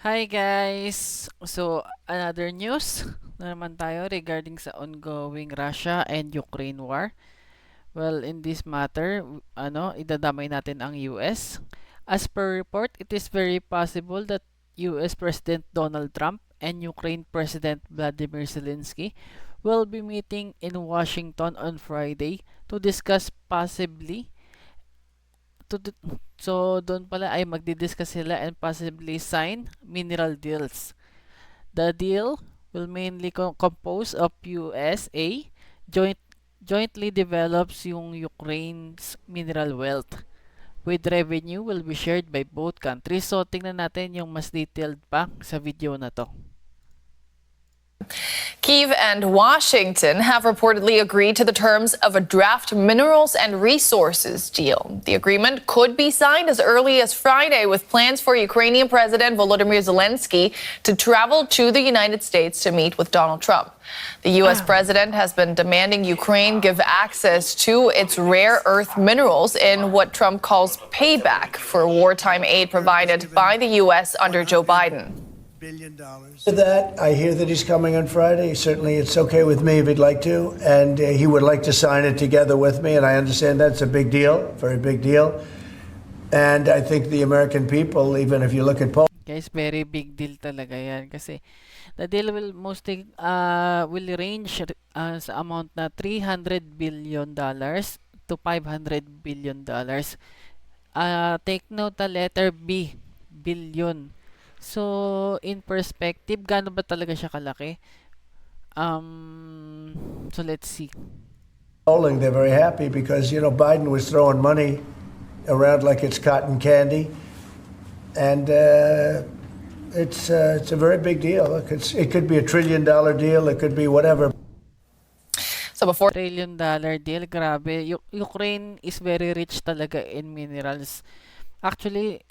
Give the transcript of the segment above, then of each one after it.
Hi guys! So, another news na naman tayo regarding sa ongoing Russia and Ukraine war. Well, in this matter, idadamay natin ang US. As per report, it is very possible that US President Donald Trump and Ukraine President Volodymyr Zelensky will be meeting in Washington on Friday to discuss possibly to d- so doon pala ay magdi-discuss sila and possibly sign mineral deals. The deal will mainly compose of USA jointly develops yung Ukraine's mineral wealth with revenue will be shared by both countries. So tingnan natin yung mas detailed pa sa video na to. Kyiv and Washington have reportedly agreed to the terms of a draft minerals and resources deal. The agreement could be signed as early as Friday, with plans for Ukrainian President Volodymyr Zelensky to travel to the United States to meet with Donald Trump. The U.S. president has been demanding Ukraine give access to its rare earth minerals in what Trump calls payback for wartime aid provided by the U.S. under Joe Biden. To that, I hear that he's coming on Friday. Certainly, it's okay with me if he'd like to, and he would like to sign it together with me. And I understand that's a big deal, very big deal. And I think the American people, even if you look at Poland, Guys, very big deal talaga yan kasi the deal will mostly will range sa amount na $300 billion to $500 billion. Take note the letter B, billion. So, in perspective, gaano ba talaga siya kalaki? So let's see. they're very happy because Biden was throwing money around like it's cotton candy, and it's a very big deal. Look, it could be a $1 trillion deal. It could be whatever. So before $1 trillion deal, grabe. Ukraine is very rich talaga in minerals. Actually,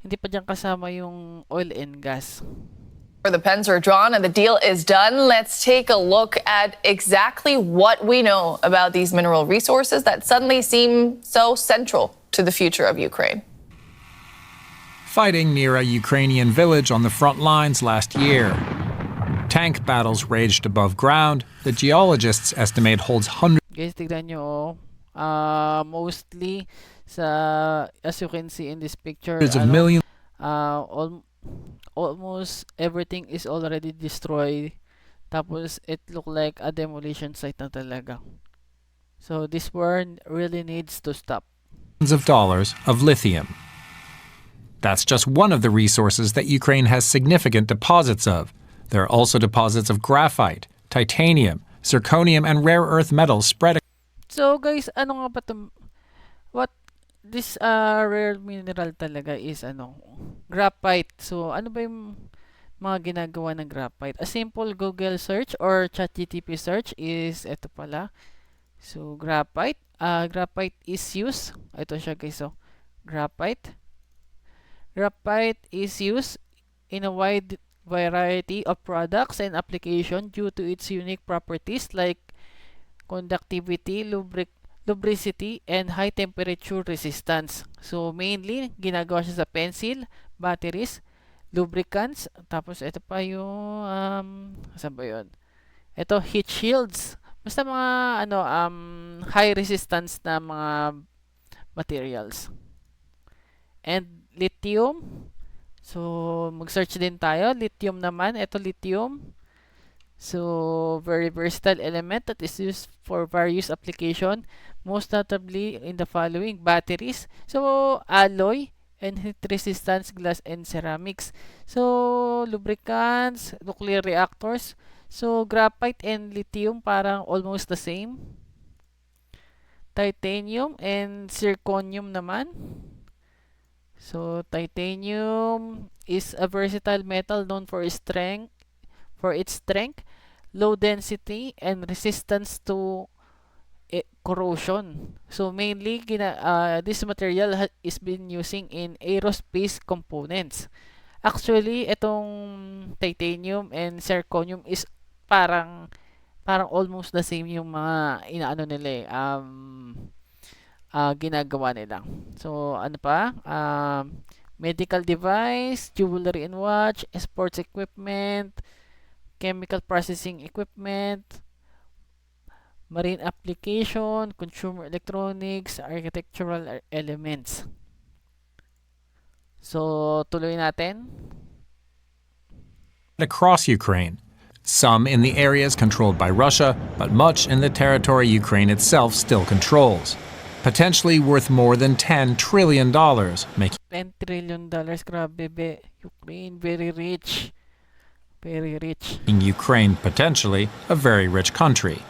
hindi pa diyan kasama yung oil and gas. the pens are drawn and the deal is done, let's take a look at exactly what we know about these mineral resources that suddenly seem so central to the future of Ukraine. Fighting near a Ukrainian village on the front lines last year. Tank battles raged above ground that geologists estimate holds hundreds Guys, tignan nyo, mostly as you can see in this picture, of millions. Almost everything is already destroyed. Tapos it look like a demolition site na talaga. So this war really needs to stop. Of dollars of lithium. That's just one of the resources that Ukraine has significant deposits of. There are also deposits of graphite, titanium, zirconium, and rare earth metals spread. So guys, ano nga ba what this rare mineral talaga is graphite. So ano ba yung mga ginagawa ng graphite? A simple Google search or ChatGPT search is ito pala. So graphite is used, ito siya guys, so graphite is used in a wide variety of products and application due to its unique properties like conductivity, lubricity, and high temperature resistance. So mainly ginagawa siya sa pencil, batteries, lubricants, tapos ito pa yung saan ba yun? Ito, heat shields. Basta mga high resistance na mga materials. And lithium. So mag-search din tayo. Lithium naman, ito lithium. So very versatile element that is used for various application, most notably in the following: batteries, so alloy and heat resistance glass and ceramics, so lubricants, nuclear reactors. So graphite and lithium parang almost the same. Titanium and zirconium naman. So titanium is a versatile metal known for its strength, low density, and resistance to corrosion. So mainly this material is been using in aerospace components. Actually, itong titanium and zirconium is parang almost the same yung mga ginagawa nila. So ano pa? medical device, jewelry and watch, sports equipment, chemical processing equipment, marine application, consumer electronics, architectural elements. So, tuloy natin. Across Ukraine, some in the areas controlled by Russia, but much in the territory Ukraine itself still controls, potentially worth more than $10 trillion, making $10 trillion. Grabe, Ukraine, very rich. Very rich. Ukraine potentially a very rich country.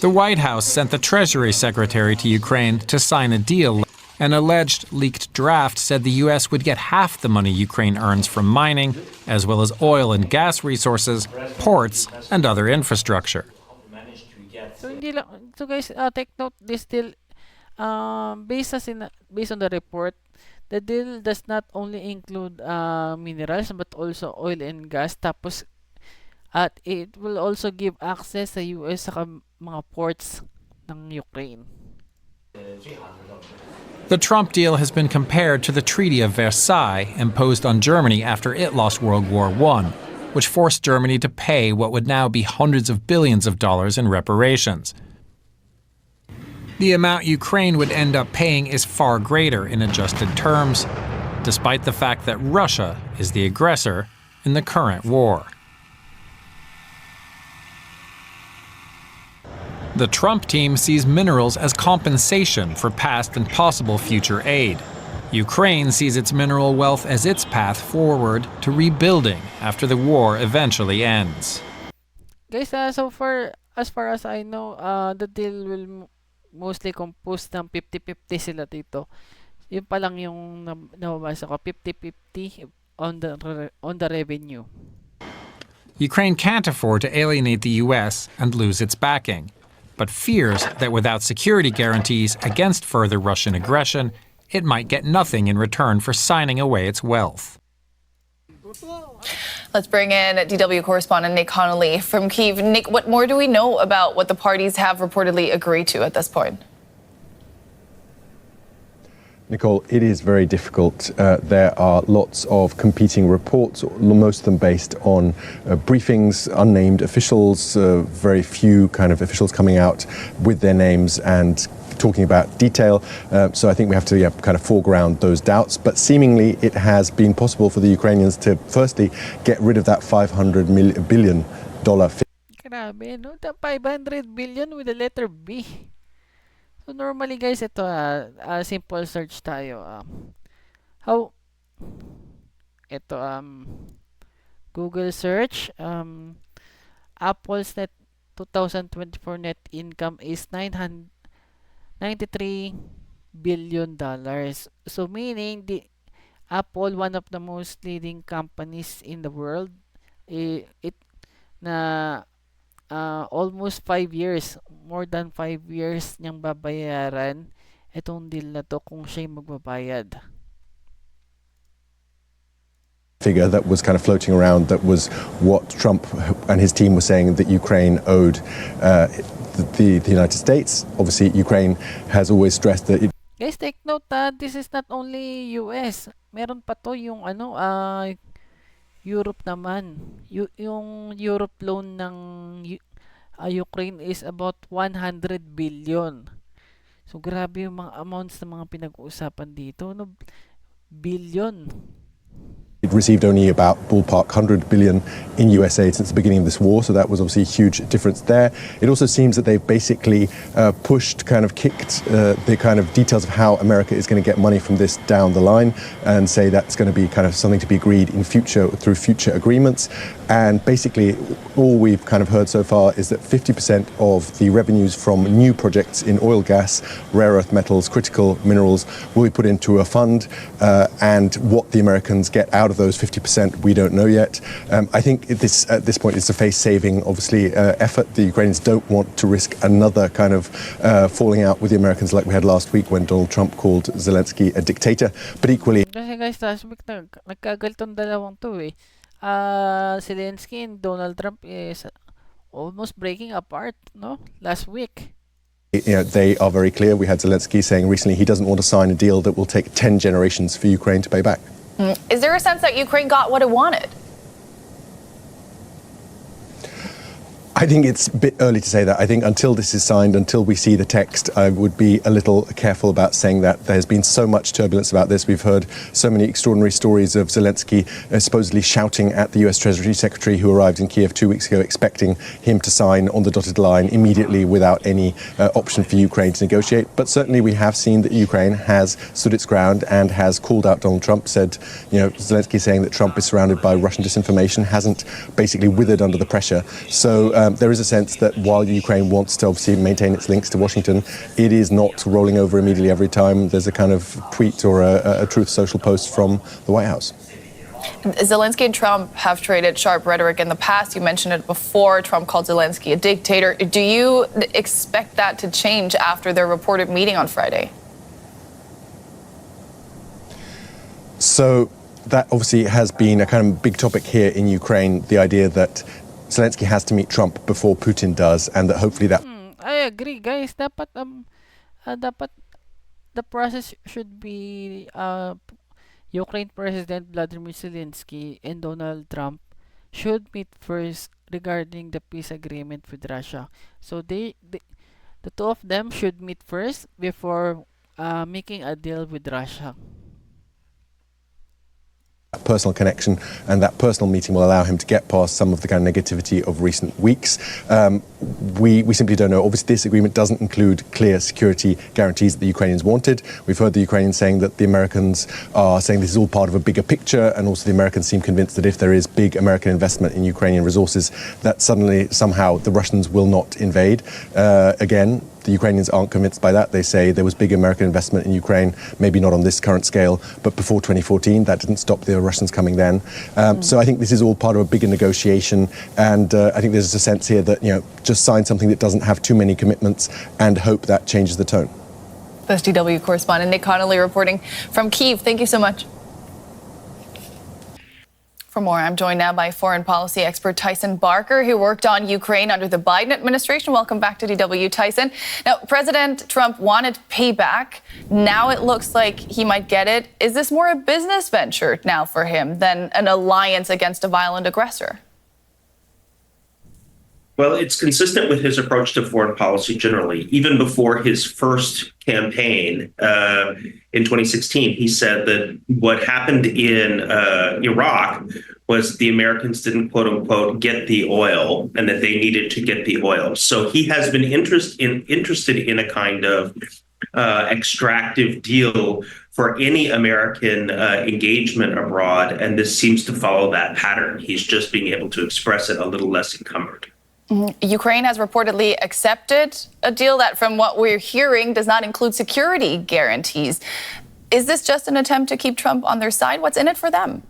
The White House sent the Treasury Secretary to Ukraine to sign a deal. An alleged leaked draft said the U.S. would get half the money Ukraine earns from mining, as well as oil and gas resources, ports, and other infrastructure. So, hindi lang, so guys, take note, this deal, based on the report, the deal does not only include minerals but also oil and gas. Tapos, at it will also give access sa US sa mga ports ng Ukraine. The Trump deal has been compared to the Treaty of Versailles imposed on Germany after it lost World War I, which forced Germany to pay what would now be hundreds of billions of dollars in reparations. The amount Ukraine would end up paying is far greater in adjusted terms, despite the fact that Russia is the aggressor in the current war. The Trump team sees minerals as compensation for past and possible future aid. Ukraine sees its mineral wealth as its path forward to rebuilding after the war eventually ends. Guys, so far, as far as I know, the deal will mostly composed ng 50-50 sila dito. Yun pa lang yung nababasa ko, 50-50 on the revenue. Ukraine can't afford to alienate the US and lose its backing, but fears that without security guarantees against further Russian aggression, it might get nothing in return for signing away its wealth. Let's bring in DW correspondent Nick Connolly from Kyiv. Nick, what more do we know about what the parties have reportedly agreed to at this point? Nicole, it is very difficult. There are lots of competing reports, most of them based on briefings, unnamed officials, very few kind of officials coming out with their names and talking about detail. So I think we have to kind of foreground those doubts. But seemingly it has been possible for the Ukrainians to firstly get rid of that $500 billion figure. Grabe, no? The 500 billion with the letter B. So normally guys, ito simple search tayo. How ito Google search Apple's net 2024 net income is $93 billion. So meaning the Apple, one of the most leading companies in the world, it na almost 5 years, more than 5 years niyang babayaran itong deal na to kung siya'y magbabayad. Figure that was kind of floating around, that was what Trump and his team were saying that Ukraine owed the United States. Obviously, Ukraine has always stressed that it. Guys, take note this is not only US. Meron pa to yung Europe naman. Yung Europe loan ng Ukraine is about 100 billion. So grabe yung mga amounts na mga pinag-uusapan dito, no? Billion. It received only about ballpark 100 billion in US aid since the beginning of this war, so that was obviously a huge difference there. It also seems that they've basically kicked the kind of details of how America is going to get money from this down the line and say that's going to be kind of something to be agreed in future through future agreements. And basically all we've kind of heard so far is that 50% of the revenues from new projects in oil, gas, rare earth metals, critical minerals will be put into a fund, and what the Americans get out of those 50% we don't know yet. I think at this point it's a face-saving obviously effort. The Ukrainians don't want to risk another kind of falling out with the Americans like we had last week when Donald Trump called Zelensky a dictator. But equally, kasi guys, last week nagkagaltong dalawang to Zelensky and Donald Trump is almost breaking apart, no? Last week. They are very clear. We had Zelensky saying recently he doesn't want to sign a deal that will take 10 generations for Ukraine to pay back. Is there a sense that Ukraine got what it wanted? I think it's a bit early to say that. I think until this is signed, until we see the text, I would be a little careful about saying that. There's been so much turbulence about this. We've heard so many extraordinary stories of Zelensky supposedly shouting at the US Treasury Secretary who arrived in Kiev 2 weeks ago, expecting him to sign on the dotted line immediately without any option for Ukraine to negotiate. But certainly we have seen that Ukraine has stood its ground and has called out Donald Trump, said, Zelensky saying that Trump is surrounded by Russian disinformation hasn't basically withered under the pressure. So there is a sense that while Ukraine wants to obviously maintain its links to Washington, it is not rolling over immediately every time there's a kind of tweet or a Truth Social post from the White House. Zelensky and Trump have traded sharp rhetoric in the past. You mentioned it before. Trump called Zelensky a dictator. Do you expect that to change after their reported meeting on Friday? So that obviously has been a kind of big topic here in Ukraine, the idea that Zelensky has to meet Trump before Putin does, and that hopefully that... I agree, guys. Dapat the process should be Ukraine President Volodymyr Zelensky and Donald Trump should meet first regarding the peace agreement with Russia. So the two of them should meet first before making a deal with Russia. Personal connection, and that personal meeting will allow him to get past some of the kind of negativity of recent weeks. We simply don't know. Obviously, this agreement doesn't include clear security guarantees that the Ukrainians wanted. We've heard the Ukrainians saying that the Americans are saying this is all part of a bigger picture, and also the Americans seem convinced that if there is big American investment in Ukrainian resources, that suddenly, somehow, the Russians will not invade. Again, the Ukrainians aren't convinced by that. They say there was big American investment in Ukraine, maybe not on this current scale, but before 2014, that didn't stop the Russians coming then. So I think this is all part of a bigger negotiation, and I think there's a sense here that, just sign something that doesn't have too many commitments and hope that changes the tone. That's DW correspondent Nick Connolly reporting from Kyiv. Thank you so much. For more, I'm joined now by foreign policy expert Tyson Barker, who worked on Ukraine under the Biden administration. Welcome back to DW, Tyson. Now, President Trump wanted payback. Now it looks like he might get it. Is this more a business venture now for him than an alliance against a violent aggressor? Well, it's consistent with his approach to foreign policy generally. Even before his first campaign in 2016, he said that what happened in Iraq was the Americans didn't, quote unquote, get the oil, and that they needed to get the oil. So he has been interested in a kind of extractive deal for any American engagement abroad, and this seems to follow that pattern. He's just being able to express it a little less encumbered. Ukraine has reportedly accepted a deal that, from what we're hearing, does not include security guarantees. Is this just an attempt to keep Trump on their side? What's in it for them?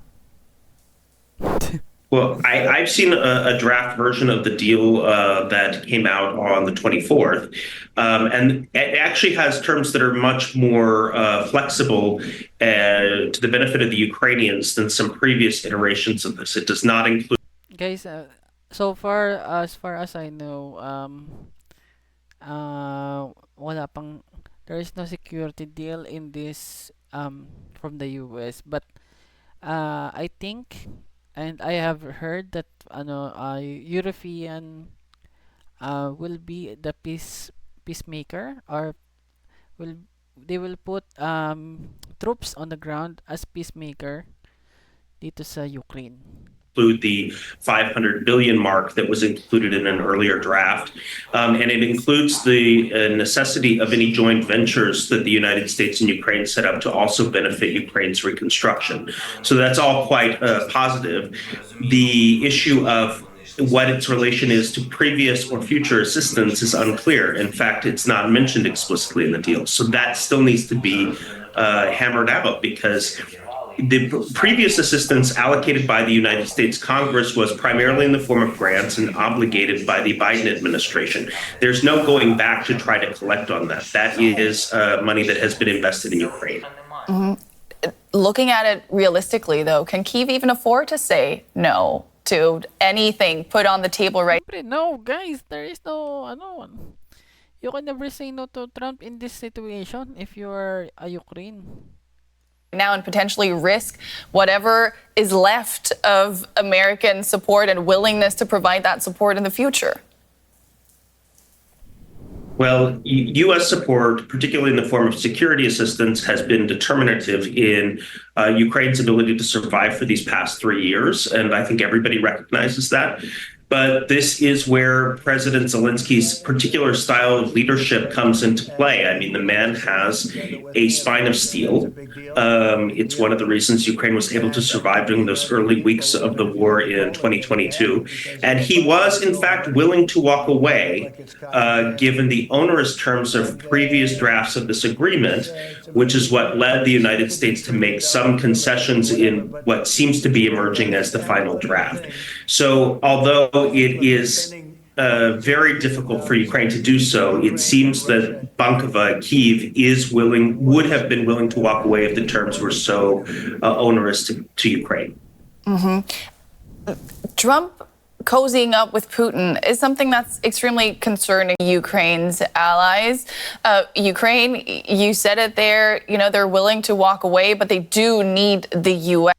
Well, I've seen a draft version of the deal that came out on the 24th, and it actually has terms that are much more flexible to the benefit of the Ukrainians than some previous iterations of this. It does not include... Guys, so far as I know, there is no security deal in this from the US, but I think, and I have heard that European will be the peacemaker, or they will put troops on the ground as peacemaker dito sa Ukraine. Include the 500 billion mark that was included in an earlier draft. And it includes the necessity of any joint ventures that the United States and Ukraine set up to also benefit Ukraine's reconstruction. So that's all quite positive. The issue of what its relation is to previous or future assistance is unclear. In fact, it's not mentioned explicitly in the deal. So that still needs to be hammered out, because the previous assistance allocated by the United States Congress was primarily in the form of grants and obligated by the Biden administration. There's no going back to try to collect on that. That is money that has been invested in Ukraine. Looking at it realistically, though, can Kyiv even afford to say no to anything put on the table right? No, guys, there is no You can never say no to Trump in this situation if you are a Ukraine. Now and potentially risk whatever is left of American support and willingness to provide that support in the future? Well, U.S. support, particularly in the form of security assistance, has been determinative in Ukraine's ability to survive for these past 3 years, and I think everybody recognizes that. But this is where President Zelensky's particular style of leadership comes into play. I mean, the man has a spine of steel. It's one of the reasons Ukraine was able to survive during those early weeks of the war in 2022. And he was, in fact, willing to walk away, given the onerous terms of previous drafts of this agreement, which is what led the United States to make some concessions in what seems to be emerging as the final draft. So although it is very difficult for Ukraine to do so, it seems that Bankova, Kyiv, would have been willing to walk away if the terms were so onerous to Ukraine. Trump cozying up with Putin is something that's extremely concerning Ukraine's allies. Ukraine, you said it there, they're willing to walk away, but they do need the U.S.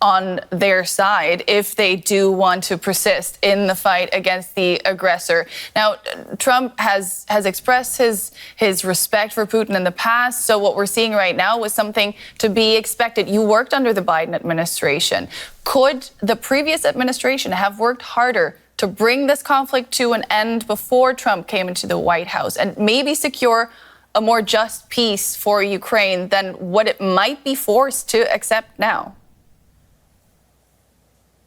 on their side if they do want to persist in the fight against the aggressor. Now, Trump has expressed his respect for Putin in the past, so what we're seeing right now was something to be expected. You worked under the Biden administration. Could the previous administration have worked harder to bring this conflict to an end before Trump came into the White House and maybe secure a more just peace for Ukraine than what it might be forced to accept now?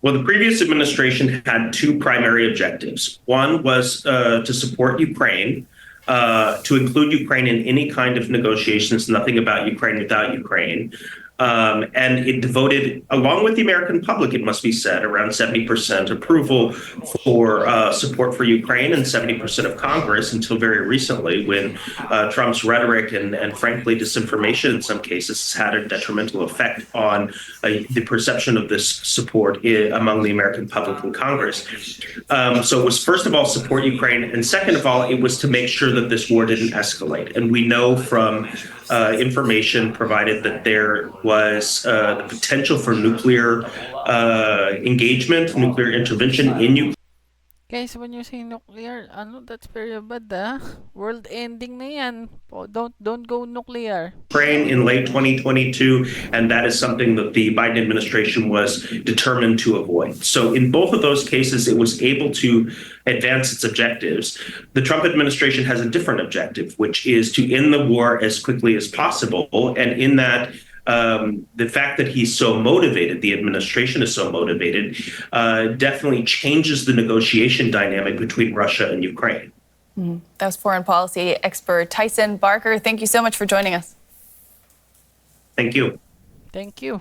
Well, the previous administration had two primary objectives. One was to support Ukraine, to include Ukraine in any kind of negotiations, nothing about Ukraine without Ukraine. And it devoted, along with the American public, it must be said, around 70% approval for support for Ukraine and 70% of Congress until very recently, when Trump's rhetoric and frankly, disinformation in some cases has had a detrimental effect on the perception of this support among the American public and Congress. So it was, first of all, support Ukraine. And second of all, it was to make sure that this war didn't escalate. And we know from information provided that there was the potential for nuclear engagement, nuclear intervention in Ukraine. Guys, when you say nuclear, that's very bad, World ending na yan. Don't go nuclear. Ukraine in late 2022, and that is something that the Biden administration was determined to avoid. So in both of those cases, it was able to advance its objectives. The Trump administration has a different objective, which is to end the war as quickly as possible. And in that, the fact that he's so motivated, the administration is so motivated, definitely changes the negotiation dynamic between Russia and Ukraine. That was foreign policy expert Tyson Barker. Thank you so much for joining us. Thank you. Thank you.